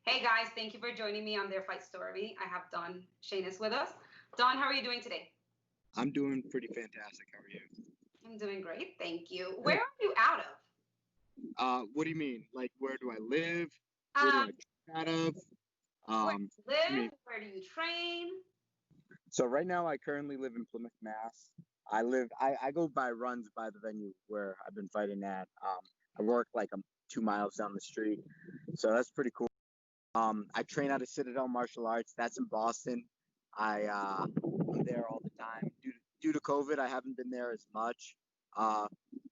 Hey guys, thank you for joining me on Their Fight Story. I have Don Shainis with us. Don, how are you doing today? I'm doing pretty fantastic. How are you? I'm doing great, thank you. Where are you out of? What do you mean? Like, where do I live? Where do I Um, train out of? where Um, do you I live? mean, Where do you train? so right now I currently live in Plymouth, Mass. I go by runs by the venue where I've been fighting at. I work like I'm 2 miles down the street, so that's pretty cool. I train out of Citadel Martial Arts. That's in Boston. I'm there all the time. Due to COVID, I haven't been there as much. Uh,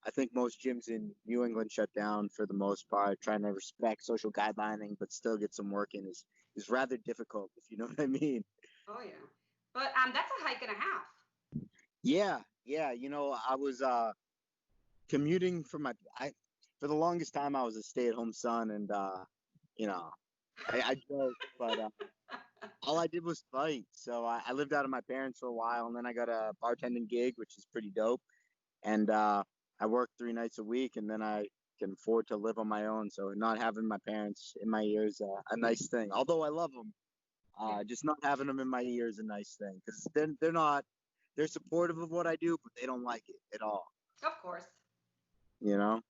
I think most gyms in New England shut down for the most part. Trying to respect social guidelining, but still get some work in is rather difficult, if you know what I mean. Oh yeah, but that's a hike and a half. Yeah. I was commuting for the longest time I was a stay-at-home son, and you know, I joke, but all I did was fight. So I lived out of my parents for a while, and then I got a bartending gig, which is pretty dope. And I work 3 nights a week, and then I can afford to live on my own. So not having my parents in my ear is a nice thing. Although I love them, Yeah, just not having them in my ear is a nice thing because they're supportive of what I do, but they don't like it at all. of course. You know?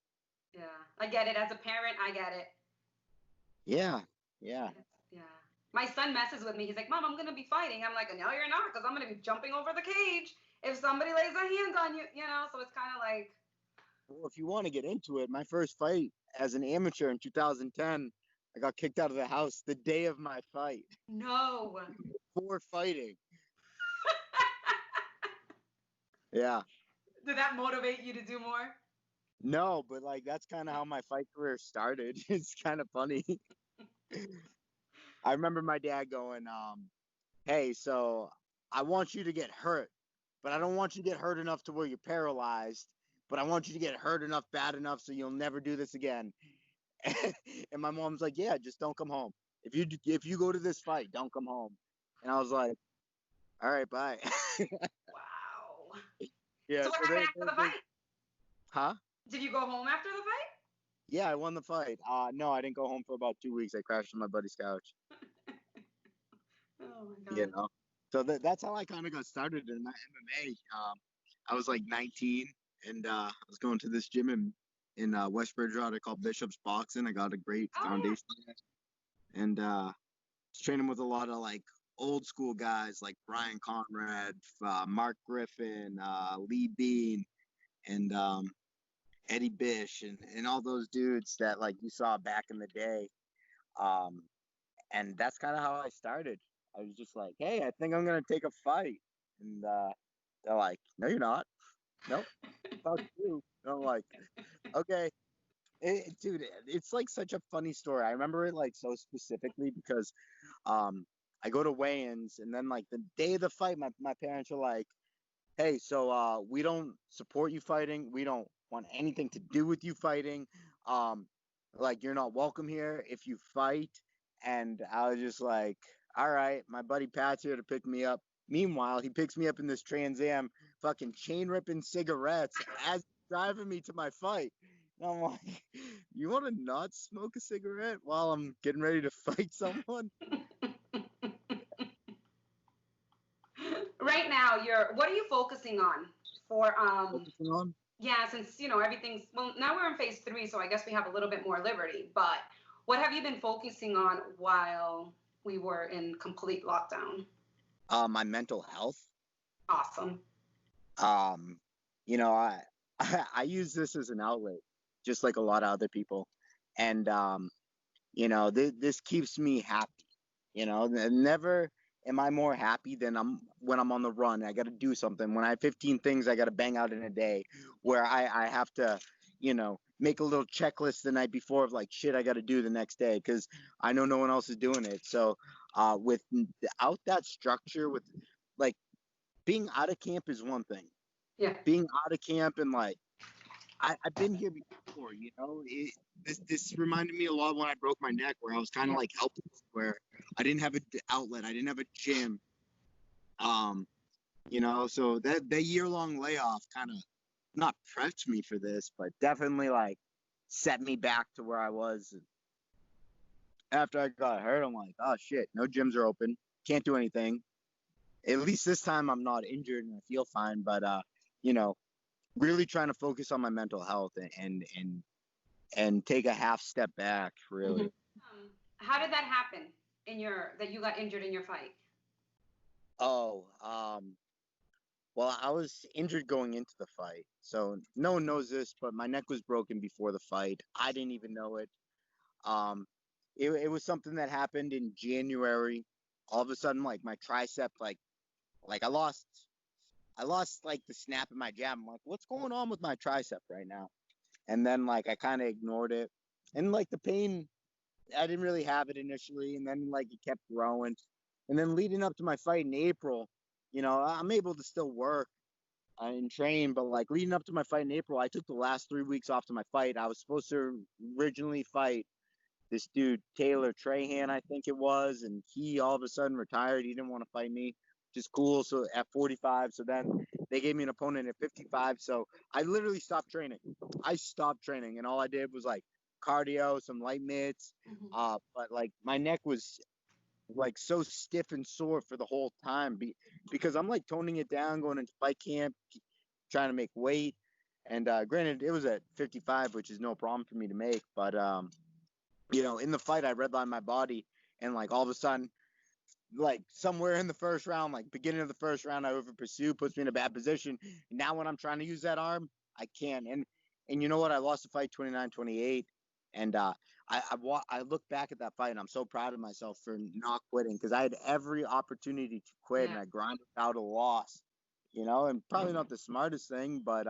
Yeah, I get it. As a parent, I get it. Yeah, yeah. Yeah. My son messes with me. He's like, Mom, I'm gonna be fighting. I'm like, no, you're not, because I'm gonna be jumping over the cage if somebody lays a hand on you. So it's kind of like, Well, if you want to get into it, my first fight as an amateur in 2010, I got kicked out of the house the day of my fight no. for fighting. Yeah. Did that motivate you to do more? No, but like that's kind of how my fight career started. It's kind of funny. I remember my dad going, "Hey, so I want you to get hurt, but I don't want you to get hurt enough to where you're paralyzed, but I want you to get hurt enough, bad enough, so you'll never do this again." And my mom's like, "Yeah, just don't come home. If you go to this fight, don't come home." And I was like, "All right, bye." Wow. Yeah. So what So happened after the fight? huh? Did you go home after the Yeah, I won the fight. No, I didn't go home for about 2 weeks. I crashed on my buddy's couch. fight? Oh my You God. know. So that's how I kind of got started in my MMA. I was like 19, and I was going to this gym in West Bridgewater called Bishop's Boxing. I got a great Oh foundation there, and was training with a lot of like old school guys like Brian Conrad, Mark Griffin, Lee Bean, and Eddie Bish, and all those dudes that like you saw back in the day. Um, and that's kind of how I started. I was just like, hey, I think I'm gonna take a fight, and they're like, no, you're not. Nope, fuck you. And I'm like, okay, dude, it's like such a funny story. I remember it like so specifically because um, I go to weigh-ins, and then like the day of the fight, my parents are like, hey, so we don't support you fighting. We don't want anything to do with you fighting. Um, like you're not welcome here if you fight. And I was just like, all right, my buddy Pat's here to pick me up. Meanwhile, he picks me up in this Trans Am, fucking chain ripping cigarettes as driving me to my fight. And I'm like, you want to not smoke a cigarette while I'm getting ready to fight someone? Right now, what are you focusing on for Focusing on? yeah, since everything's, well, now we're in phase three, so I guess we have a little bit more liberty. But what have you been focusing on while we were in complete lockdown? My mental health. Awesome. Um, I use this as an outlet, just like a lot of other people, and this keeps me happy. Never am I more happy than when I'm on the run. I got to do something. When I have 15 things I got to bang out in a day, where I have to, make a little checklist the night before of like shit I got to do the next day because I know no one else is doing it. So, without that structure, with like being out of camp is one thing. Yeah. Being out of camp and like I've been here before, this reminded me a lot when I broke my neck, where I was kind of like helpless, where I didn't have an outlet, I didn't have a gym, so that year-long layoff kind of not prepped me for this, but definitely like set me back to where I was after I got hurt, I'm like, oh shit, no gyms are open, can't do anything. At least this time I'm not injured and I feel fine. But you know, really trying to focus on my mental health and take a half step back, Mhm. really. How did that happen that you got injured in your fight? Oh, well, I was injured going into the fight, so no one knows this, but my neck was broken before the fight. I didn't even know it. Um, it was something that happened in January. All of a sudden, like my tricep, like I lost like the snap of my jab. I'm like, what's going on with my tricep right now? And then like I kind of ignored it, and like the pain, I didn't really have it initially, and then like it kept growing, and then leading up to my fight in April, I'm able to still work and train, but like leading up to my fight in April, I took the last 3 weeks off to my fight. I was supposed to originally fight this dude Taylor Trahan, I think it was, and he all of a sudden retired. He didn't want to fight me, which is cool. So at 45, so then they gave me an opponent at 55. So I literally stopped training. I stopped training, and all I did was like cardio, some light mitts. But like my neck was like so stiff and sore for the whole time because I'm like toning it down, going into fight camp, trying to make weight. And granted, it was at 55, which is no problem for me to make, but in the fight, I redlined my body, and like all of a sudden, like somewhere in the first round, like beginning of the first round, I over pursue, puts me in a bad position. Now when I'm trying to use that arm, I can't. And you know what? I lost the fight 29-28. And I look back at that fight and I'm so proud of myself for not quitting because I had every opportunity to quit and Yeah. I grinded out a loss, and probably not the smartest thing, but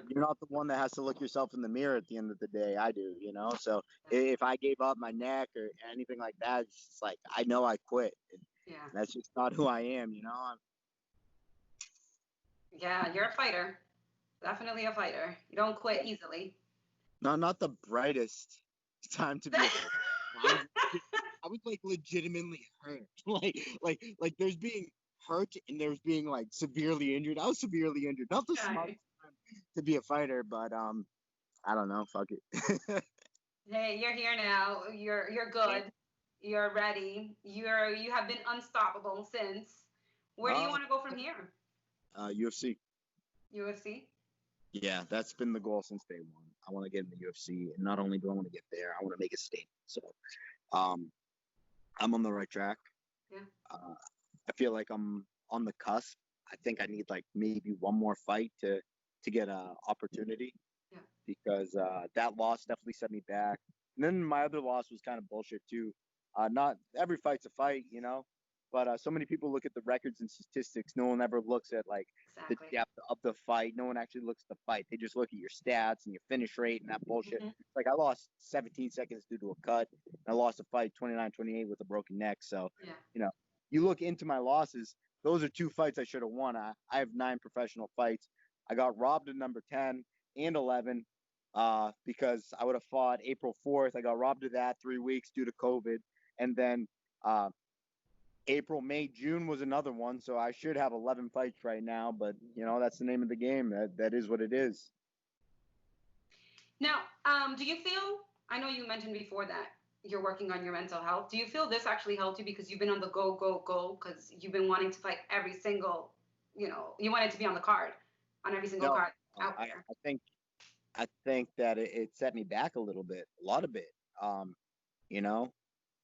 you're not the one that has to look yourself in the mirror at the end of the day. I do. So if I gave up my neck or anything like that, it's just like I know I quit. Yeah. That's just not who I am. Yeah, you're a fighter. Definitely a fighter. You don't quit easily. Not the brightest time to be a fighter. I was like legitimately hurt. like there's being hurt and there's being like severely injured. I was severely injured. Not the Okay. smartest time to be a fighter, but I don't know. Fuck it. Hey, you're here now. You're good. You're ready. You have been unstoppable since. Where do you uh, want to go from here? UFC. UFC? Yeah, that's been the goal since day one. I want to get in the UFC, and not only do I want to get there, I want to make a statement. So, um, I'm on the right track. Yeah. I feel like I'm on the cusp. I think I need like maybe one more fight to get a opportunity Yeah. because that loss definitely set me back. And then my other loss was kind of bullshit too. Not every fight's a fight. But so many people look at the records and statistics. No one ever looks at like the Exactly. depth of the fight. No one actually looks at the fight. They just look at your stats and your finish rate and that bullshit. Hmm. Like I lost 17 seconds due to a cut. And I lost a fight 29-28 with a broken neck. So, Yeah. you know, you look into my losses. Those are two fights I should have won. I have 9 professional fights. I got robbed in number 10 and 11 because I would have fought April 4th. I got robbed of that 3 weeks due to COVID. And then uh, April, May, June was another one. So I should have 11 fights right now. But, that's the name of the game. That is what it is. Now, do you feel, I know you mentioned before that you're working on your mental health. Do you feel this actually helped you because you've been on the go, go, go, because you've been wanting to fight every single, you wanted to be on the card, on every single No, card out there? I think that it set me back a little bit, a lot of it. Um, you know,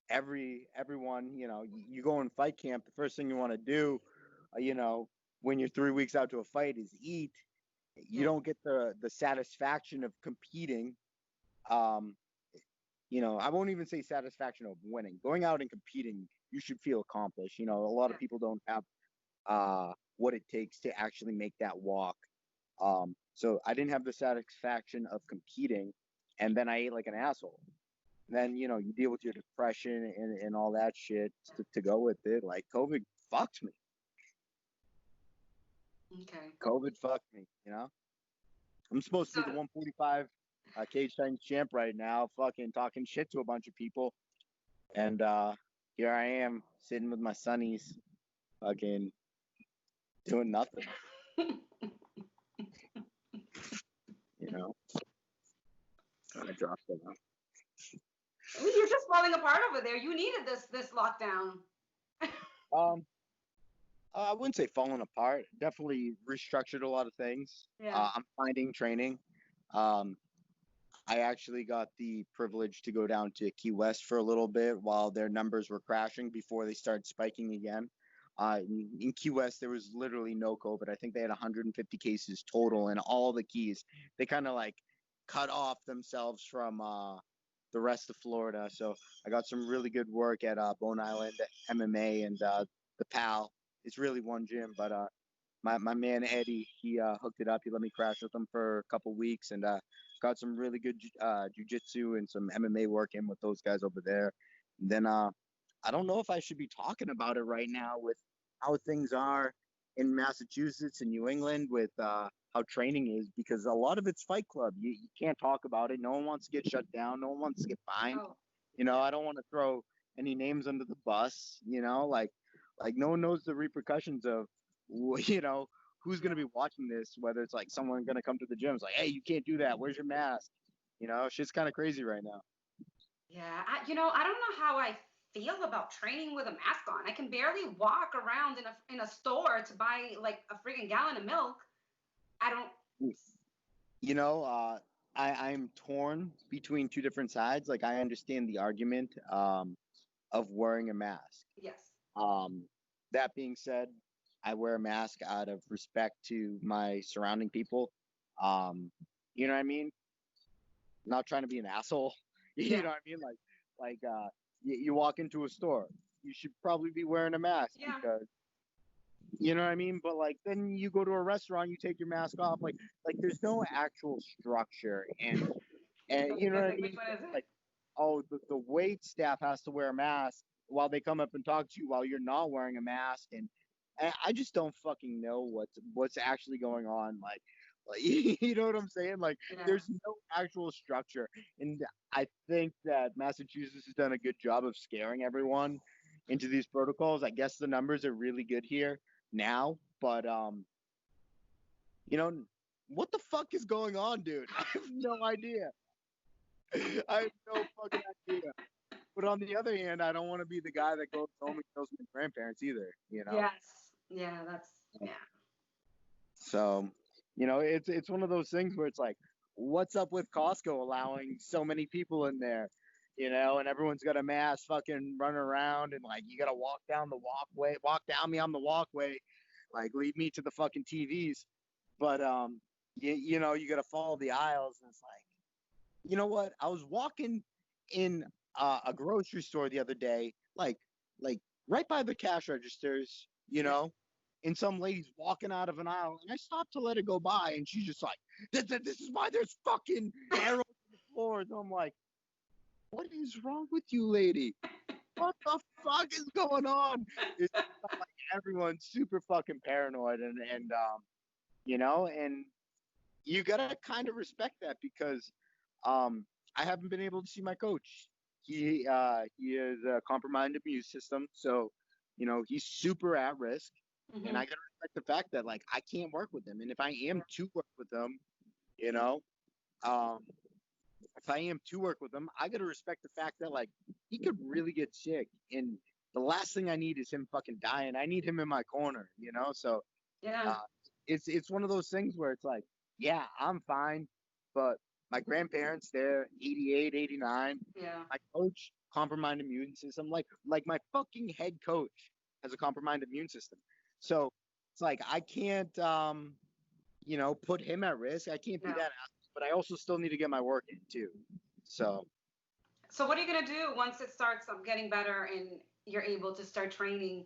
everyone, you go in fight camp, the first thing you want to do, when you're 3 weeks out to a fight is eat. You Yeah. don't get the satisfaction of competing. Um, I won't even say satisfaction of winning. Going out and competing, you should feel accomplished. A lot Yeah. of people don't have what it takes to actually make that walk. So I didn't have the satisfaction of competing, and then I ate like an asshole. And then you deal with your depression and all that shit to go with it. Like COVID fucked me. Okay. COVID fucked me. I'm supposed to So, be the 145 cage Titans champ right now, fucking talking shit to a bunch of people, and here I am sitting with my sonnies, fucking doing nothing. I dropped it. I mean, you're just falling apart over there. You needed this lockdown. Um, I wouldn't say falling apart. Definitely restructured a lot of things. Yeah. I'm finding training. Um, I actually got the privilege to go down to Key West for a little bit while their numbers were crashing before they started spiking again. In Key West, there was literally no COVID. I think they had 150 cases total in all the Keys. They kind of like cut off themselves from the rest of Florida. So I got some really good work at Bone Island MMA and the PAL. It's really one gym, but my man Eddie, he hooked it up. He let me crash with him for a couple weeks and got some really good jujitsu and some MMA work in with those guys over there. And then I don't know if I should be talking about it right now with how things are in Massachusetts and New England with how training is because a lot of it's Fight Club. You can't talk about it. No one wants to get shut down. No one wants to get fined. Oh. You know, I don't want to throw any names under the bus. You know, like no one knows the repercussions of you know who's going to be watching this, whether it's like someone going to come to the gym. It's like, hey, you can't do that. Where's your mask? You know, shit's kind of crazy right now. Yeah, I don't know how I feel about training with a mask on. I can barely walk around in a store to buy like a friggin' gallon of milk. I don't. You know, I'm torn between two different sides. Like, I understand the argument of wearing a mask. Yes. Um, that being said, I wear a mask out of respect to my surrounding people. Um, you know what I mean? Not trying to be an asshole. You Yeah. know what I mean? You walk into a store, you should probably be wearing a mask Yeah. because you know what I mean. But like then you go to a restaurant, you take your mask off. Like there's no actual structure, and you know what I Which mean. one is it? Like oh, the wait staff has to wear a mask while they come up and talk to you while you're not wearing a mask, and I just don't fucking know what's actually going on. Like you know what I'm saying? Like Yeah. there's no actual structure, and I think that Massachusetts has done a good job of scaring everyone into these protocols. I guess the numbers are really good here now, but you know, what the fuck is going on, dude? I have no idea. I have no fucking idea. But on the other hand, I don't want to be the guy that goes home and kills my grandparents either, you know? Yes. Yeah, that's yeah. So, you know, it's one of those things where it's like, what's up with Costco allowing so many people in there, you know, and everyone's got a mask fucking running around and like you gotta walk down the walkway, walk down me on the walkway, like lead me to the fucking TVs. But you know, you gotta follow the aisles and it's like, you know what? I was walking in a grocery store the other day, like right by the cash registers, you Yeah. know, and some lady's walking out of an aisle, and I stopped to let her go by, and she's just like, "This is why there's fucking arrows on the floor." And I'm like, "What is wrong with you, lady? What the fuck is going on?" It's like everyone's super fucking paranoid, and you know, and you gotta kind of respect that because um, I haven't been able to see my coach. He has a compromised immune system, so you know he's super at risk, and Hmm. I gotta respect the fact that like I can't work with him, and if I am to work with him, you know, um, if I am to work with him, I gotta respect the fact that like he could really get sick, and the last thing I need is him fucking dying. I need him in my corner, you know. So Yeah. uh, it's one of those things where it's like, yeah, I'm fine, but my grandparents, they're 88, 89. Yeah. My coach, compromised immune system. Like my fucking head coach has a compromised immune system. So it's like I can't, you know, put him at risk. I can't be No. that asshole, but I also still need to get my work in too. So So what are you gonna do once it starts getting better and you're able to start training?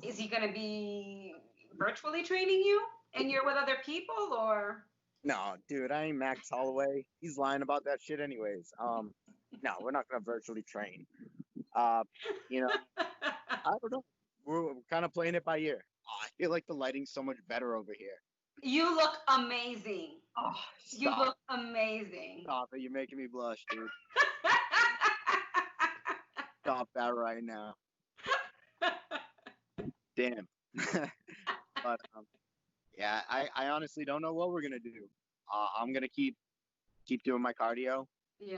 Is he gonna be virtually training you and you're with other people or? no, dude, I ain't Max Holloway. He's lying about that shit anyways. No, we're not gonna virtually train. Uh, you know, I don't know. We're kind of playing it by ear. Oh, I feel like the lighting's so much better over here. You look amazing. Oh, You stop. look amazing. Stop it. You're making me blush, dude. Stop that right now. Damn. But yeah, I honestly don't know what we're gonna do. I'm gonna keep doing my cardio. Yeah.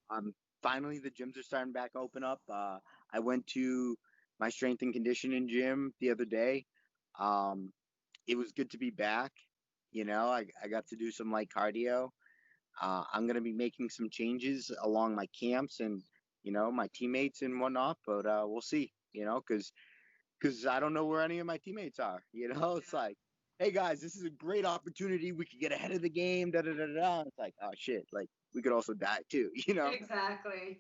I'm finally the gyms are starting back open up. I went to my strength and conditioning gym the other day. Um, it was good to be back. I got to do some light cardio. I'm gonna be making some changes along my camps and my teammates and whatnot, but we'll see. Because I don't know where any of my teammates are. It's like, hey guys, this is a great opportunity. We could get ahead of the game. Da da da da. It's like, oh shit, like we could also die too. Exactly.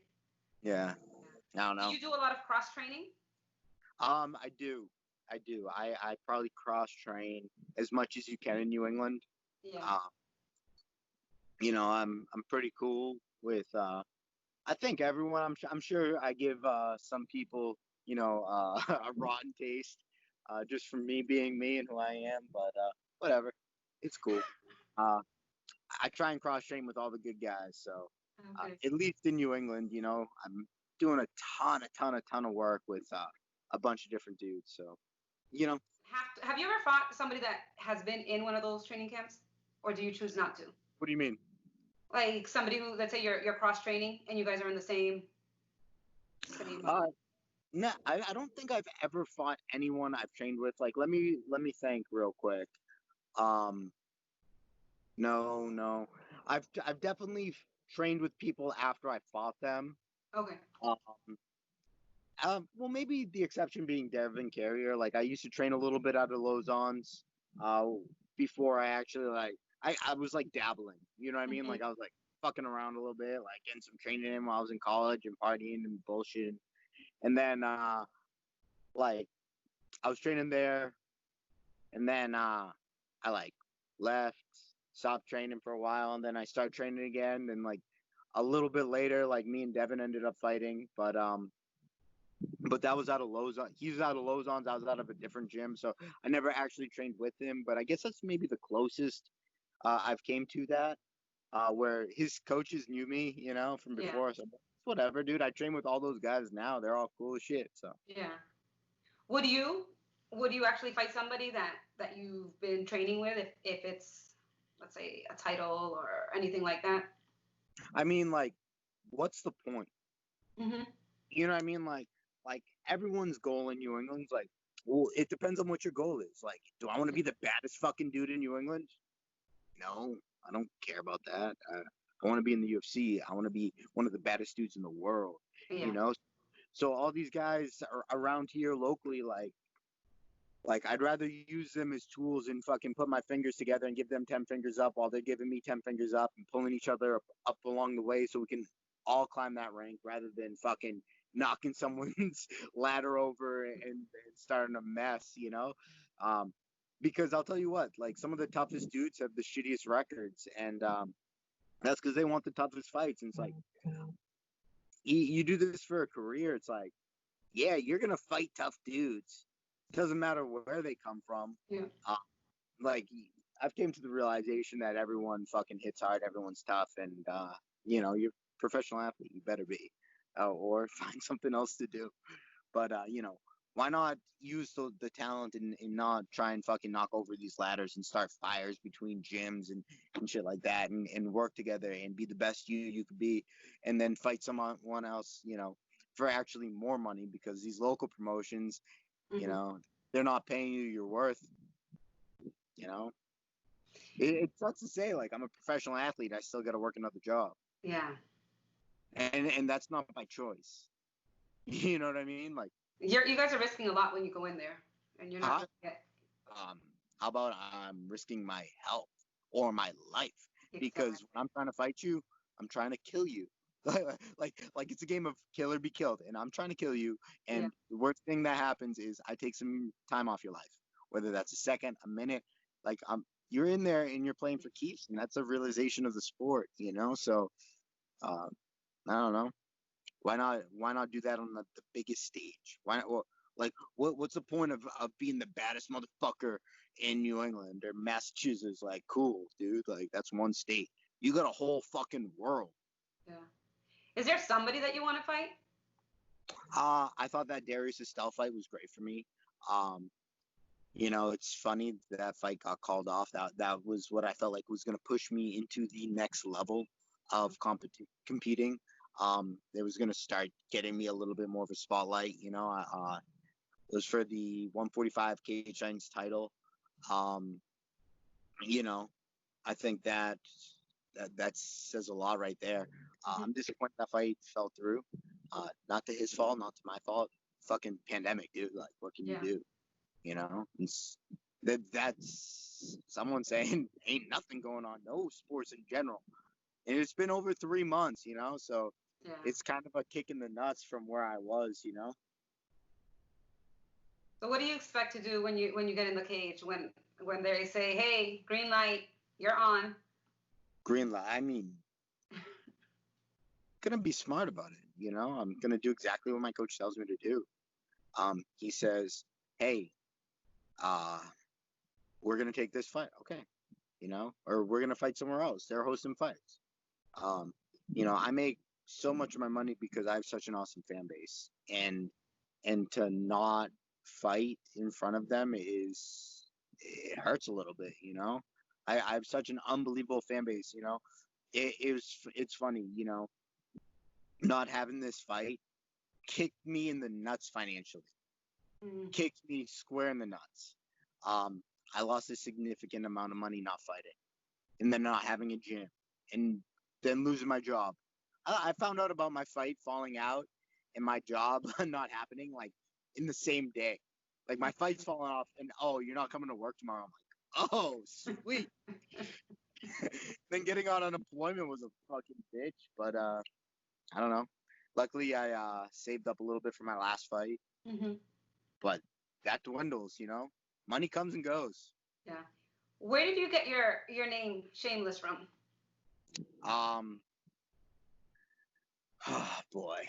Yeah. I don't Do know. you do a lot of cross training? I do. I probably cross train as much as you can in New England. Yeah. Uh, I'm pretty cool with I think everyone. I'm sure I give some people a rotten taste just from me being me and who I am, but whatever. It's cool. Uh, I try and cross train with all the good guys, so Okay. at least in New England, I'm doing a ton of work with a bunch of different dudes. So you know, Have you ever fought somebody that has been in one of those training camps, or do you choose not to? what do you mean? Like somebody who, let's say you're cross training and you guys are in the same. Uh, no, I don't think I've ever fought anyone I've trained with. Like, let me think real quick. Um, no, no, I've definitely trained with people after I fought them. Okay. Um, well, maybe the exception being Devin Carrier. Like, I used to train a little bit out of Lozon's, uh, before I actually I was like dabbling. You know what I mean? Hmm. Like, I was like fucking around a little bit, like getting some training in while I was in college and partying and bullshit. And then like I was training there, and then I like left, stopped training for a while, and then I started training again. And like a little bit later, like me and Devin ended up fighting, but that was out of Lozon. He was out of Lozon's. I was out of a different gym, so I never actually trained with him. But I guess that's maybe the closest I've came to that, where his coaches knew me, from Yeah. before. So whatever, dude. I train with all those guys now. They're all cool as shit. So Yeah. Would you would you actually fight somebody that you've been training with if it's, let's say, a title or anything like that? I mean, like, what's the point? Hmm. You know what I mean? Like everyone's goal in New England's like, well, it depends on what your goal is. Like, do I want to be the baddest fucking dude in New England? No, I don't care about that. I want to be in the UFC. I want to be one of the baddest dudes in the world. Yeah. You know. So all these guys are around here locally, like I'd rather use them as tools and fucking put my fingers together and give them 10 fingers up while they're giving me 10 fingers up and pulling each other up along the way so we can all climb that rank rather than fucking knocking someone's ladder over and starting a mess. Um, because I'll tell you what, like some of the toughest dudes have the shittiest records, and that's because they want the toughest fights. And it's like, you do this for a career. It's like, yeah, you're gonna fight tough dudes. Doesn't matter where they come from. Yeah. Uh, like I've came to the realization that everyone fucking hits hard, everyone's tough, and you're a professional athlete. You better be, or find something else to do. But why not use the talent and not try and fucking knock over these ladders and start fires between gyms and shit like that, and work together and be the best you could be, and then fight someone else, for actually more money because these local promotions, you Hmm. know, they're not paying you your worth. You know, it sucks to say, like I'm a professional athlete, I still got to work another job, Yeah. and that's not my choice. You know what I mean? Like, You guys are risking a lot when you go in there, and you're not huh? going to get Um, how about I'm risking my health or my life because exactly. when I'm trying to fight you, I'm trying to kill you. like it's a game of kill or be killed, and I'm trying to kill you. Yeah. And the worst thing that happens is I take some time off your life, whether that's a second, a minute. Like you're in there and you're playing for keeps, and that's a realization of the sport. So uh, I don't know. Why not do that on the biggest stage? Why not? Well, like what's the point of being the baddest motherfucker in New England or Massachusetts? Like, cool, dude. Like that's one state. You got a whole fucking world. Yeah. Is there somebody that you want to fight? I thought that Darius Estelle fight was great for me. Um, it's funny that fight got called off. That was what I felt like was going to push me into the next level of competing. It was gonna start getting me a little bit more of a spotlight. It was for the 145 Shainis title. Um, you know, I think that says a lot right there. I'm disappointed that fight fell through. Not to his fault, not to my fault. Fucking pandemic, dude. Like, what can you Yeah. do? That's someone saying ain't nothing going on. No sports in general, and it's been over 3 months. So Yeah. it's kind of a kick in the nuts from where I was. So what do you expect to do when you get in the cage when they say, "Hey, green light, you're on"? Green light. I mean, gonna be smart about it. I'm gonna do exactly what my coach tells me to do. He says, "Hey, uh, we're gonna take this fight, okay? Or we're gonna fight somewhere else. They're hosting fights. Um, I make so much of my money because I have such an awesome fan base, and to not fight in front of them it hurts a little bit. I have such an unbelievable fan base. It's funny. Not having this fight kicked me in the nuts financially. Kicked me square in the nuts. I lost a significant amount of money not fighting, and then not having a gym, and then losing my job. I found out about my fight falling out and my job not happening like in the same day. Like my fight's falling off, and oh, you're not coming to work tomorrow. I'm like, oh, sweet. Then getting on unemployment was a fucking bitch, but I don't know. Luckily, I saved up a little bit for my last fight, but that dwindles. Money comes and goes. Yeah. Where did you get your name Shameless from? Oh boy,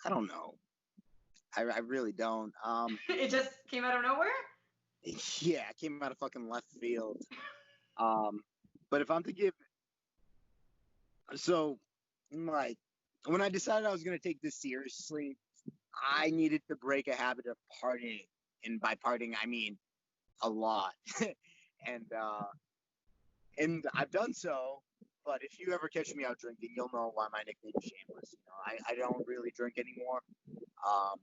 I don't know. I really don't. It just came out of nowhere? Yeah, it came out of fucking left field. But if I'm to give, so like when I decided I was gonna take this seriously, I needed to break a habit of partying, and by partying I mean a lot, and I've done so. But if you ever catch me out drinking, you'll know why my nickname is Shameless. I don't really drink anymore. Um,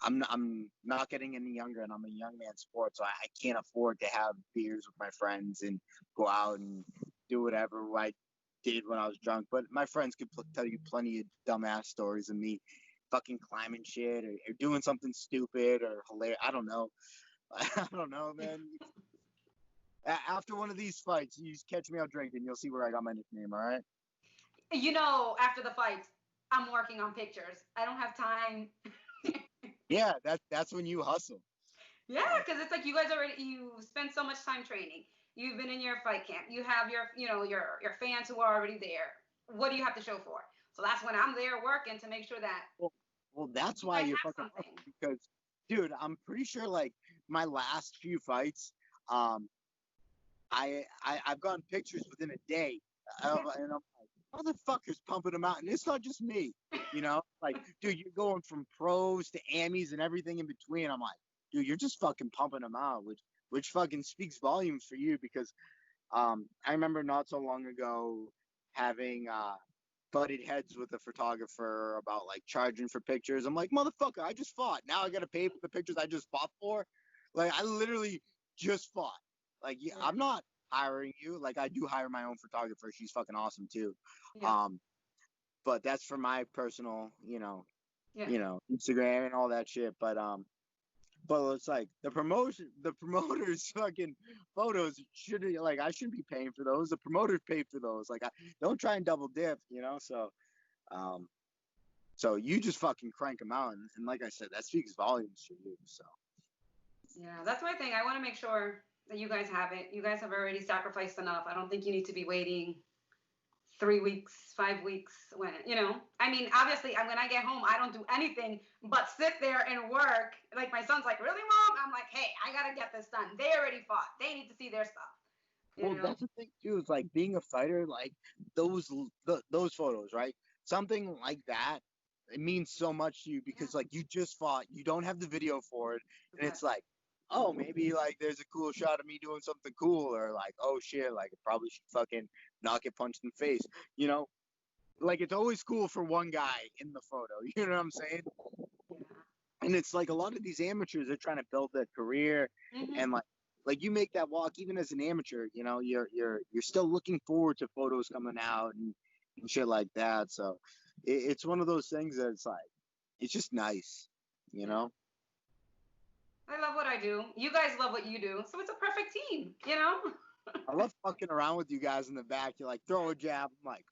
I'm not getting any younger, and I'm a young man sport, so I can't afford to have beers with my friends and go out and do whatever I did when I was drunk. But my friends could tell you plenty of dumbass stories of me fucking climbing shit or doing something stupid or hilarious. I don't know. I don't know, man. After one of these fights, you just catch me out drinking, you'll see where I got my nickname. All right. After the fights, I'm working on pictures. I don't have time. Yeah, that's when you hustle. Yeah, because it's like you spend so much time training. You've been in your fight camp. You have your fans who are already there. What do you have to show for? So that's when I'm there working to make sure that Well, that's you why guys you're have fucking something. awesome because, dude, I'm pretty sure like my last few fights, um, I've gotten pictures within a day, and I'm like, motherfuckers pumping them out, and it's not just me. Like, dude, you're going from pros to Amis and everything in between. I'm like, dude, you're just fucking pumping them out, which fucking speaks volumes for you because I remember not so long ago having butted heads with a photographer about like charging for pictures. I'm like, motherfucker, I just fought. Now I gotta pay for the pictures I just fought for. Like I literally just fought. Like yeah, I'm not hiring you. Like I do hire my own photographer. She's fucking awesome too. Yeah. But that's for my personal, Yeah. Instagram and all that shit. But it's like the promoters fucking photos should like I shouldn't be paying for those. The promoters pay for those. Like I don't try and double dip. Um, so you just fucking crank them out, and like I said, that speaks volumes for you. So Yeah, that's my thing. I want to make sure that you guys have it. You guys have already sacrificed enough. I don't think you need to be waiting 3 weeks, 5 weeks I mean, obviously when I get home, I don't do anything but sit there and work. Like my son's like, really, mom? I'm like, hey, I got to get this done. They already fought. They need to see their stuff. well, that's the thing too. Is like being a fighter, like those photos, right? Something like that. It means so much to you because like you just fought, you don't have the video for it, and it's like, oh, maybe like there's a cool shot of me doing something cool, or like, oh shit, like I probably should fucking not get punched in the face, you know? like it's always cool for one guy in the photo. You know what I'm saying? Yeah. And it's like a lot of these amateurs are trying to build their career, and like you make that walk even as an amateur. You know, you're still looking forward to photos coming out and shit like that. So it's one of those things that it's like it's just nice, you know. I love what I do. You guys love what you do. So it's a perfect team, you know? I love fucking around with you guys in the back. You're like, throw a jab. I'm like,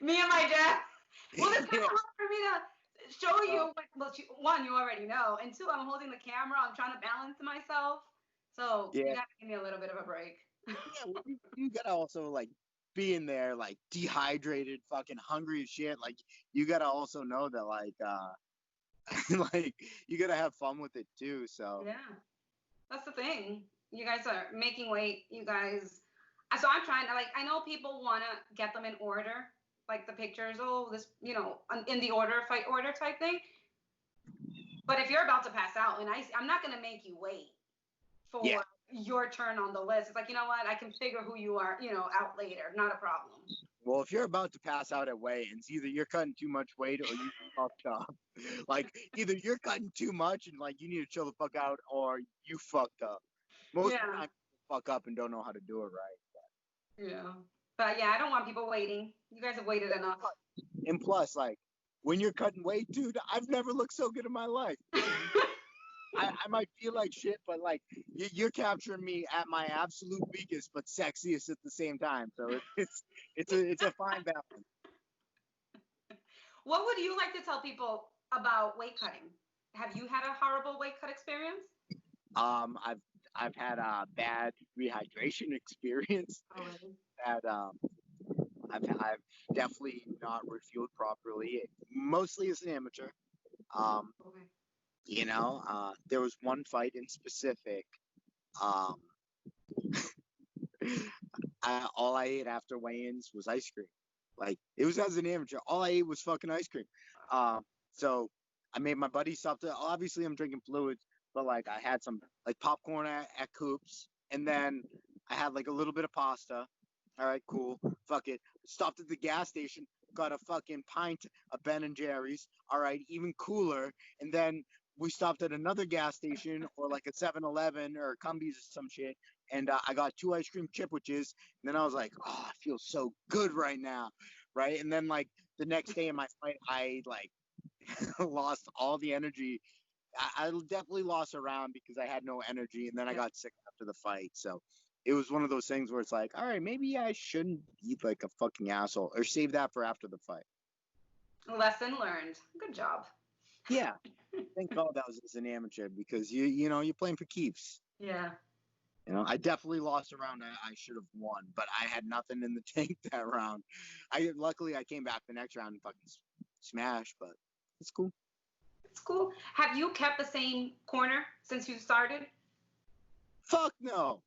Me and my jab. Well, it's kind of hard for me to show you. Well, one, you already know. And two, I'm holding the camera. I'm trying to balance myself. So you got to give me a little bit of a break. Yeah, well, you gotta also like be in there like dehydrated, fucking hungry as shit. Like you gotta also know that like like you gotta have fun with it too. So yeah, that's the thing. You guys are making weight. You guys. So I'm trying to like. I know people want to get them in order, like the pictures. Oh, this, in the order, fight order type thing. But if you're about to pass out, and I'm not gonna make you wait for your turn on the list. It's like, you know what? I can figure who you are, out later. Not a problem. Well, if you're about to pass out at weigh-ins, either you're cutting too much weight or you fucked up. Like either you're cutting too much and like you need to chill the fuck out, or you fucked up. Most of the time, you fuck up and don't know how to do it right. Yeah. But yeah, I don't want people waiting. You guys have waited enough. And plus, like when you're cutting weight, dude, I've never looked so good in my life. I might feel like shit, but like you're capturing me at my absolute weakest, but sexiest at the same time. So it's a fine balance. What would you like to tell people about weight cutting? Have you had a horrible weight cut experience? I've had a bad rehydration experience. Oh, really? That I've definitely not refueled properly, mostly as an amateur. Okay. You know, there was one fight in specific. Um, all I ate after weigh-ins was ice cream. Like it was as an amateur, all I ate was fucking ice cream. So I made my buddy stop. Obviously, I'm drinking fluids, but like I had some like popcorn at Coops, and then I had like a little bit of pasta. All right, cool. Fuck it. Stopped at the gas station, got a fucking pint of Ben and Jerry's. All right, even cooler. And then we stopped at another gas station or like a 7-Eleven or Cumbies or some shit. And I got 2 ice cream chipwiches. And then I was like, oh, I feel so good right now. Right. And then like the next day in my fight, I like lost all the energy. I definitely lost a round because I had no energy. And then I got sick after the fight. So it was one of those things where it's like, all right, maybe I shouldn't eat like a fucking asshole or save that for after the fight. Lesson learned. Good job. Yeah. Thank God that was as an amateur because you're playing for keeps. Yeah. You know, I definitely lost a round I should have won, but I had nothing in the tank that round. Luckily I came back the next round and fucking smashed, but it's cool. It's cool. Have you kept the same corner since you started? Fuck no.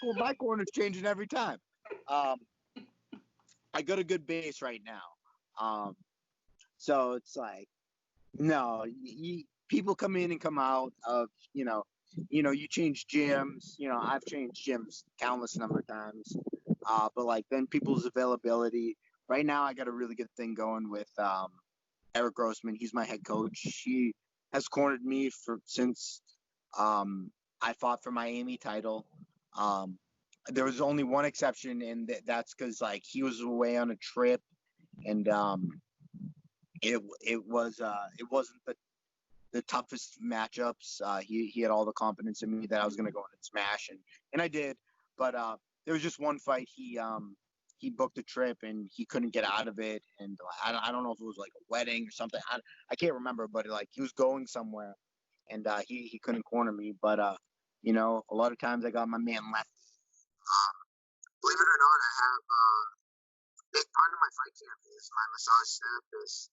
Cool. My corner's changing every time. I got a good base right now. So it's like, no, people come in and come out of, you change gyms. I've changed gyms countless number of times. But like then people's availability. Right now, I got a really good thing going with Eric Grossman. He's my head coach. He has cornered me since I fought for my Amy title. There was only one exception, and that's because like he was away on a trip, and it wasn't the toughest matchups. He had all the confidence in me that I was gonna go in and smash, and I did. But there was just one fight he booked a trip and he couldn't get out of it, and I don't know if it was like a wedding or something. I can't remember, but like he was going somewhere, and he couldn't corner me. But a lot of times I got my man left. Believe it or not, I have a big part of my fight camp is my massage therapist,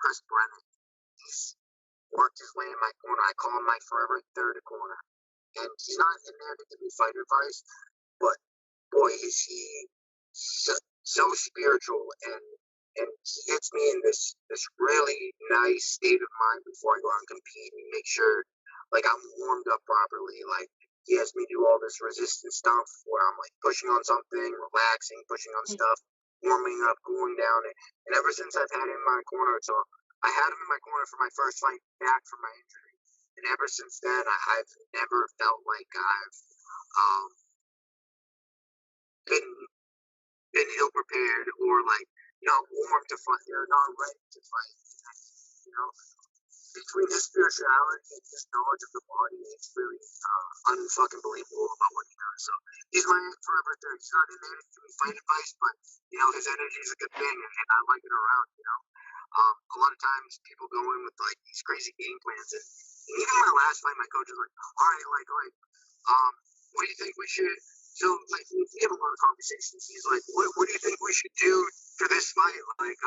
Chris Brennan. He's worked his way in my corner. I call him my forever third corner. And he's not in there to give me fight advice, but boy, is he so spiritual, and he gets me in this really nice state of mind before I go out and compete and make sure like I'm warmed up properly. Like he has me do all this resistance stuff where I'm like pushing on something, relaxing, pushing on stuff, warming up, cooling down, and ever since I've had him in my corner, so I had him in my corner for my first fight back from my injury, and ever since then, I've never felt like I've um, been ill prepared or like not warm to fight or not ready to fight. You know, between his spirituality and his knowledge of the body, it's really unfucking believable about what he does. So he's my forever third. He's not in there to give me fight advice, but his energy is a good thing, and I like it around. A lot of times people go in with like these crazy game plans, and even my last fight, my coach was like, "All right, what do you think we should?" So like we have a lot of conversations. He's like, "What do you think we should do for this fight? Like,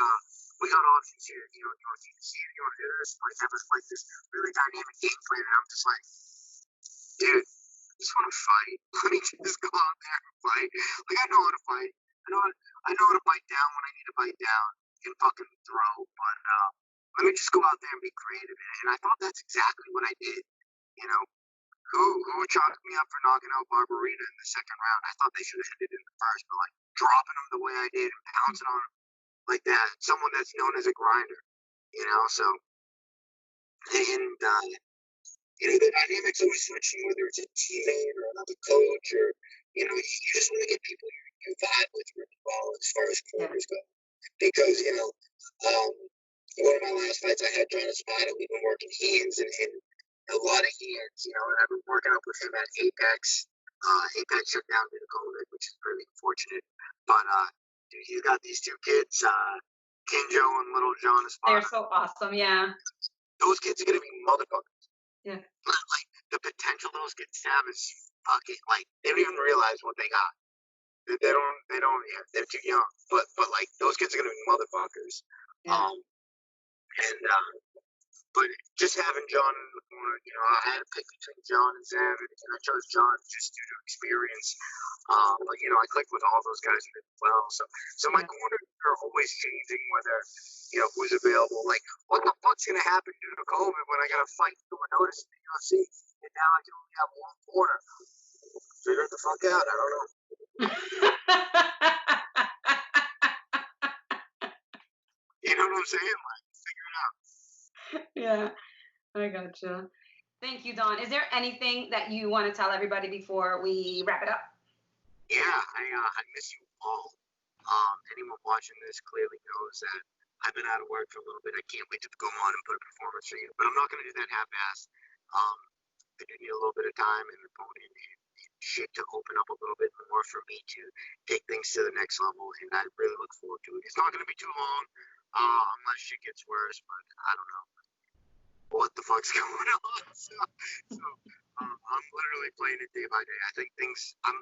we got options here. You want to do this? You want to do this? Like this really dynamic game plan." And I'm just like, dude, I just want to fight. Let me just go out there and fight. Like I know how to fight. I know how to bite down when I need to bite down and fucking throw. But let me just go out there and be creative. And I thought that's exactly what I did. You know, who chalked me up for knocking out Barbarina in the second round? I thought they should have ended in the first, but like dropping him the way I did and pouncing on him like that, someone that's known as a grinder, so and the dynamics always switching, whether it's a teammate or another coach or you just want to get people you vibe with really well as far as corners go. Because, one of my last fights I had John Espada, we've been working hands and a lot of hands, and I've been working up with him at Apex. Apex shut down due to COVID, which is really unfortunate. But dude, he's got these two kids, Kinjo and Little John Espada. They're so awesome, yeah. Those kids are gonna be motherfuckers. Yeah. Like the potential those kids have is fucking like they don't even realize what they got. They don't. Yeah, they're too young. But like those kids are gonna be motherfuckers. Yeah. But just having John in the corner, I had to pick between John and Zab, and I chose John just due to experience. But I clicked with all those guys really well. So my corners are always changing, whether who's available. Like, what the fuck's gonna happen due to COVID when I gotta fight short notice in the UFC, and now I can only have one corner? Figure it the fuck out. I don't know. You know what I'm saying? Like, figure it out. Yeah, I gotcha. Thank you, Don. Is there anything that you want to tell everybody before we wrap it up? Yeah, I miss you all. Anyone watching this clearly knows that I've been out of work for a little bit. I can't wait to go on and put a performance for you, but I'm not going to do that half-assed. I do need a little bit of time and opponent and shit to open up a little bit more for me to take things to the next level, and I really look forward to it. It's not going to be too long, unless shit gets worse, but I don't know what the fuck's going on. So I'm literally playing it day by day. I think I'm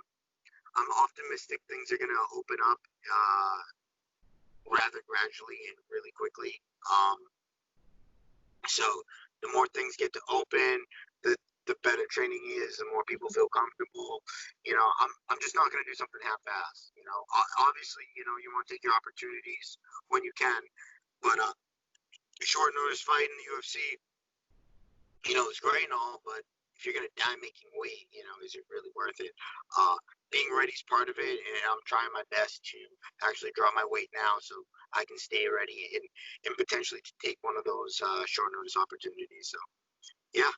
optimistic things are gonna open up rather gradually and really quickly. So the more things get to open, the better training is, the more people feel comfortable. I'm just not gonna do something half-assed. Obviously, you want to take your opportunities when you can, but a short notice fight in the UFC, it's great and all, but if you're gonna die making weight, is it really worth it? Being ready is part of it, and I'm trying my best to actually draw my weight now so I can stay ready and potentially to take one of those short notice opportunities. So, yeah.